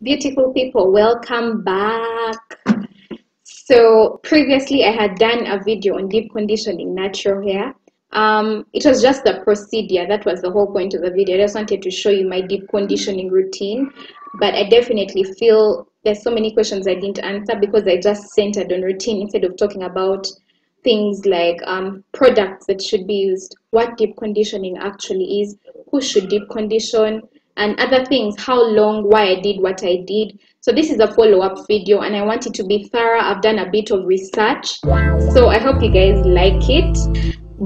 Beautiful people, welcome back. So previously I had done a video on deep conditioning natural hair. It was just the procedure. That was the whole point of the video. I just wanted to show you my deep conditioning routine, but I definitely feel there's so many questions I didn't answer because I just centered on routine instead of talking about things like products that should be used, what deep conditioning actually is, who should deep condition, and other things, how long, why I did what I did. So this is a follow-up video and I want it to be thorough. I've done a bit of research, so I hope you guys like it.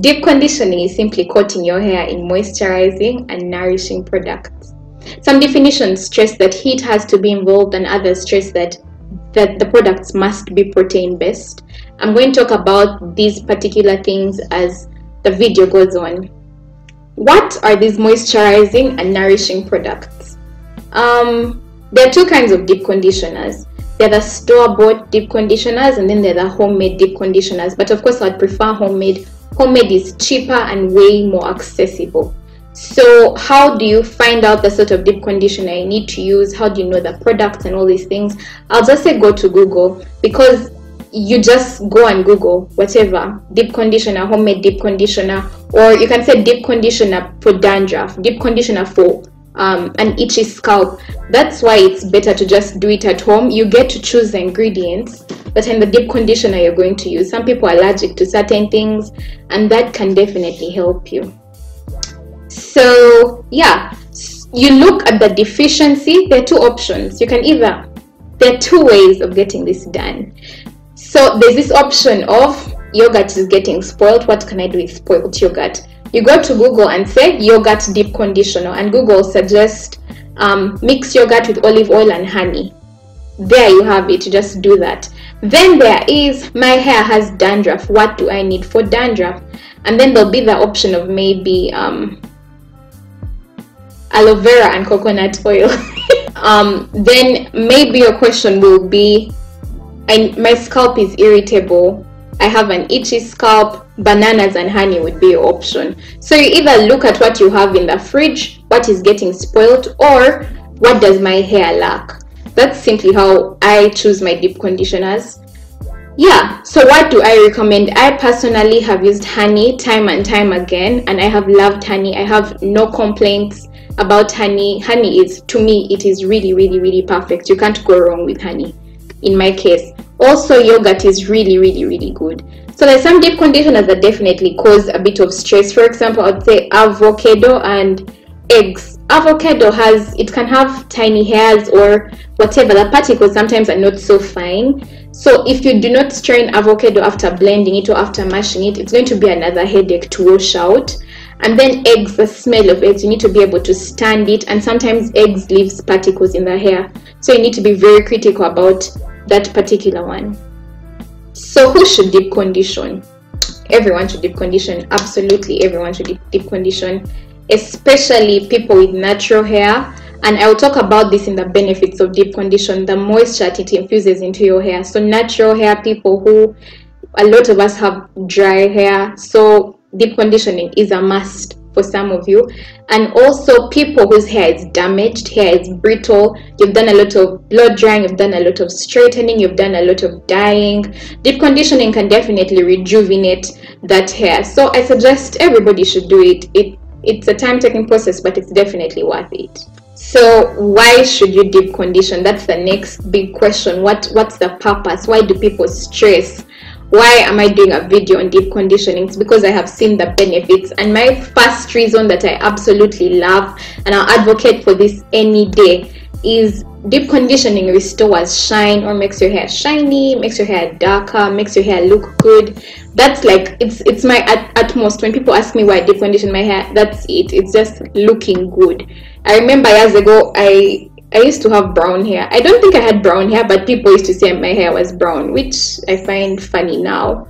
Deep conditioning is simply coating your hair in moisturizing and nourishing products. Some definitions stress that heat has to be involved and others stress that the products must be protein based. I'm going to talk about these particular things as the video goes on. What are these moisturizing and nourishing products? There are two kinds of deep conditioners. They're the store-bought deep conditioners and then they're the homemade deep conditioners. But of course, I'd prefer homemade. Homemade is cheaper and way more accessible. So how do you find out the sort of deep conditioner you need to use? How do you know the products and all these things? I'll just say go to Google, because you just go and Google whatever, deep conditioner, homemade deep conditioner, or you can say deep conditioner for dandruff, deep conditioner for an itchy scalp. That's why it's better to just do it at home. You get to choose the ingredients that in the deep conditioner you're going to use. Some people are allergic to certain things and that can definitely help you. So yeah, you look at the deficiency. There are two options. There are two ways of getting this done. So there's this option of yogurt is getting spoiled. What can I do with spoiled yogurt? You go to Google and say yogurt deep conditioner, and Google suggests mix yogurt with olive oil and honey. There you have it. You just do that. Then there is my hair has dandruff. What do I need for dandruff? And then there'll be the option of maybe aloe vera and coconut oil. Then maybe your question will be, my scalp is irritable, I have an itchy scalp, bananas and honey would be your option. So you either look at what you have in the fridge, what is getting spoiled, or what does my hair lack. That's simply how I choose my deep conditioners. Yeah, so what do I recommend? I personally have used honey time and time again, and I have loved honey. I have no complaints about honey. Honey is, to me, it is really, really, really perfect. You can't go wrong with honey in my case. Also, yogurt is really, really, really good. So there's some deep conditioners that definitely cause a bit of stress. For example, I'd say avocado and eggs. Avocado it can have tiny hairs or whatever. The particles sometimes are not so fine. So if you do not strain avocado after blending it or after mashing it, it's going to be another headache to wash out. And then eggs, the smell of eggs, you need to be able to stand it, and sometimes eggs leaves particles in the hair, so you need to be very critical about that particular one. So who should deep condition? Everyone should deep condition. Absolutely everyone should deep condition, especially people with natural hair. And I will talk about this in the benefits of deep condition, the moisture that it infuses into your hair. So natural hair people, who a lot of us have dry hair, so deep conditioning is a must for some of you. And also people whose hair is damaged, hair is brittle, you've done a lot of blow drying, you've done a lot of straightening, you've done a lot of dyeing. Deep conditioning can definitely rejuvenate that hair. So I suggest everybody should do it. It's a time-taking process, but it's definitely worth it. So why should you deep condition? That's the next big question. What's the purpose? Why do people stress? Why am I doing a video on deep conditioning? It's because I have seen the benefits. And my first reason that I absolutely love, and I'll advocate for this any day, is deep conditioning restores shine, or makes your hair shiny, makes your hair darker, makes your hair look good. That's like, it's my utmost. When people ask me why I deep condition my hair, that's it. It's just looking good. I remember years ago, I used to have brown hair. I don't think I had brown hair, but people used to say my hair was brown, which I find funny now.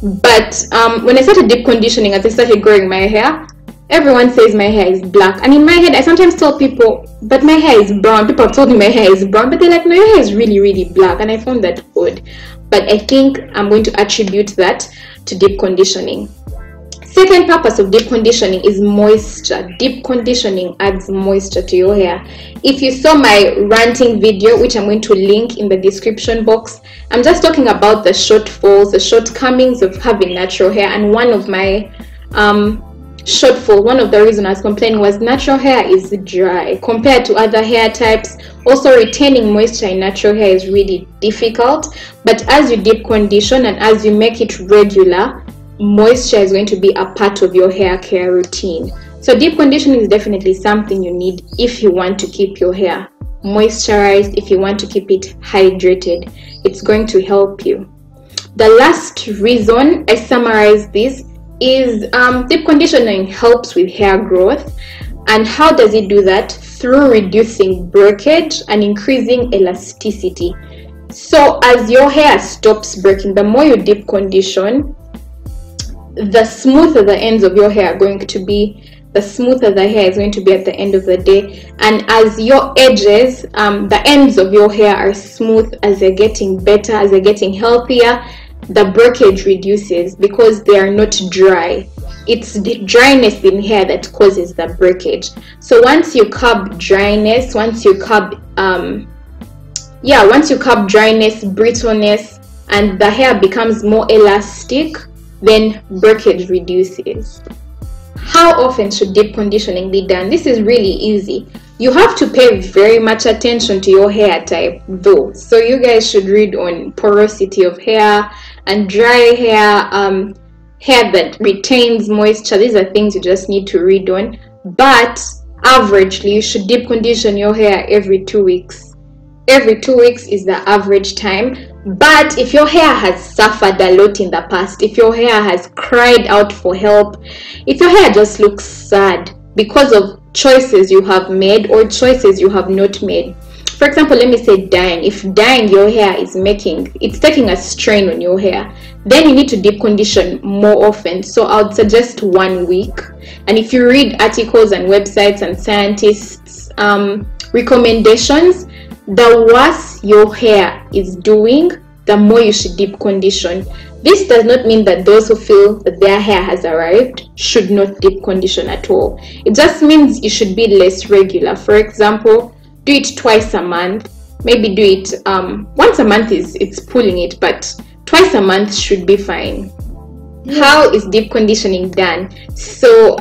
But when I started deep conditioning, as I started growing my hair, everyone says my hair is black. And in my head, I sometimes tell people, but my hair is brown. People have told me my hair is brown, but they're like, no, your hair is really, really black. And I found that odd. But I think I'm going to attribute that to deep conditioning. Second purpose of deep conditioning is moisture. Deep conditioning adds moisture to your hair. If you saw my ranting video, which I'm going to link in the description box, I'm just talking about the shortfalls, the shortcomings of having natural hair. And one of my shortfall, one of the reasons I was complaining was natural hair is dry compared to other hair types. Also, retaining moisture in natural hair is really difficult. But as you deep condition and as you make it regular, moisture is going to be a part of your hair care routine. So deep conditioning is definitely something you need if you want to keep your hair moisturized, if you want to keep it hydrated. It's going to help you. The last reason I summarize this is deep conditioning helps with hair growth. And how does it do that? Through reducing breakage and increasing elasticity. So as your hair stops breaking, the more you deep condition, the smoother the ends of your hair are going to be, the smoother the hair is going to be at the end of the day. And as your edges, the ends of your hair are smooth, as they're getting better, as they're getting healthier, the breakage reduces because they are not dry. It's the dryness in hair that causes the breakage. So once you curb dryness, once you curb dryness, brittleness, and the hair becomes more elastic, then breakage reduces. How often should deep conditioning be done? This is really easy. You have to pay very much attention to your hair type though. So you guys should read on porosity of hair and dry hair, hair that retains moisture. These are things you just need to read on. But averagely, you should deep condition your hair every 2 weeks. Every 2 weeks is the average time. But if your hair has suffered a lot in the past, if your hair has cried out for help, if your hair just looks sad because of choices you have made or choices you have not made. For example, let me say dyeing. If dyeing your hair is it's taking a strain on your hair, then you need to deep condition more often. So I would suggest 1 week. And if you read articles and websites and scientists' recommendations, the worse your hair is doing, the more you should deep condition. This does not mean that those who feel that their hair has arrived should not deep condition at all. It just means you should be less regular. For example, do it twice a month. Maybe do it once a month it's pulling it, but twice a month should be fine. How is deep conditioning done? So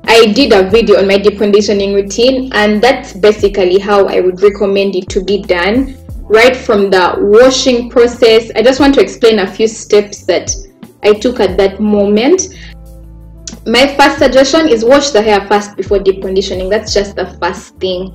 I did a video on my deep conditioning routine, and that's basically how I would recommend it to be done. Right from the washing process, I just want to explain a few steps that I took at that moment. My first suggestion is wash the hair first before deep conditioning. That's just the first thing.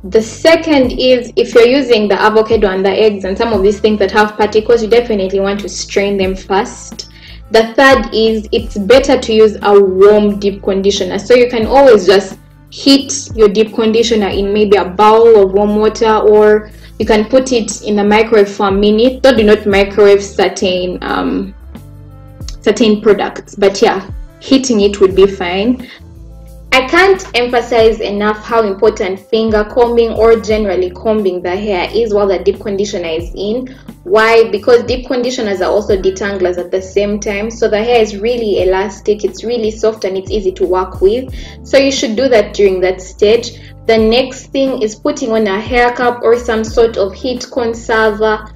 The second is, if you're using the avocado and the eggs and some of these things that have particles, you definitely want to strain them first. The third is, it's better to use a warm deep conditioner. So you can always just heat your deep conditioner in maybe a bowl of warm water, or you can put it in a microwave for a minute. Though do not microwave certain products, but yeah, heating it would be fine. I can't emphasize enough how important finger combing or generally combing the hair is while the deep conditioner is in. Why? Because deep conditioners are also detanglers at the same time, so the hair is really elastic, it's really soft, and it's easy to work with. So you should do that during that stage. The next thing is putting on a hair cap or some sort of heat conserver.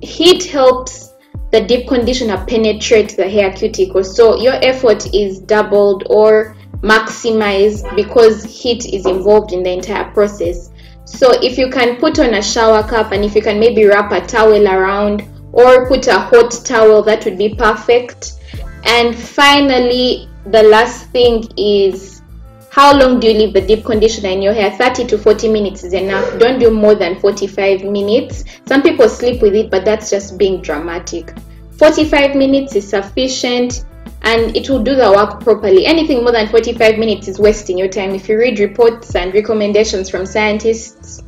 Heat helps the deep conditioner penetrate the hair cuticle, so your effort is doubled or maximized because heat is involved in the entire process. So if you can put on a shower cap, and if you can maybe wrap a towel around or put a hot towel, that would be perfect. And finally, the last thing is, how long do you leave the deep conditioner in your hair? 30 to 40 minutes is enough. Don't do more than 45 minutes. Some people sleep with it, but that's just being dramatic. 45 minutes is sufficient, and it will do the work properly. Anything more than 45 minutes is wasting your time. If you read reports and recommendations from scientists,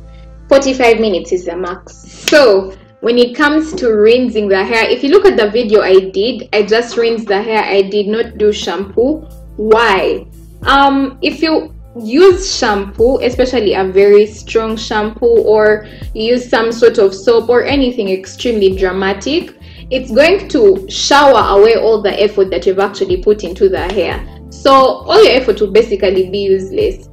45 minutes is the max. So when it comes to rinsing the hair, if you look at the video I just rinsed the hair. I did not do shampoo. Why? If you use shampoo, especially a very strong shampoo, or you use some sort of soap or anything extremely dramatic, it's going to shower away all the effort that you've actually put into the hair. So all your effort will basically be useless.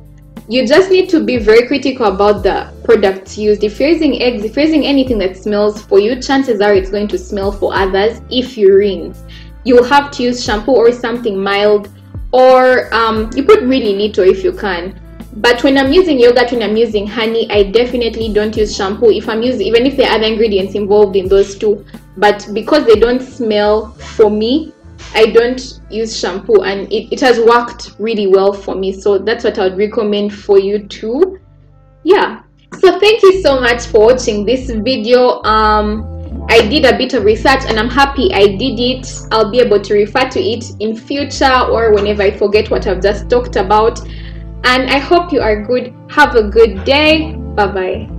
You just need to be very critical about the products used. If you're using eggs, if you're using anything that smells for you, chances are it's going to smell for others. If you rinse, you'll have to use shampoo or something mild, or you put really little if you can. But when I'm using yogurt, when I'm using honey, I definitely don't use shampoo if I'm using, even if there are other ingredients involved in those two. But because they don't smell for me, I don't use shampoo, and it has worked really well for me. So that's what I would recommend for you too. Yeah, so thank you so much for watching this video. I did a bit of research and I'm happy I did it. I'll be able to refer to it in future or whenever I forget what I've just talked about. And I hope you are good. Have a good day. Bye bye.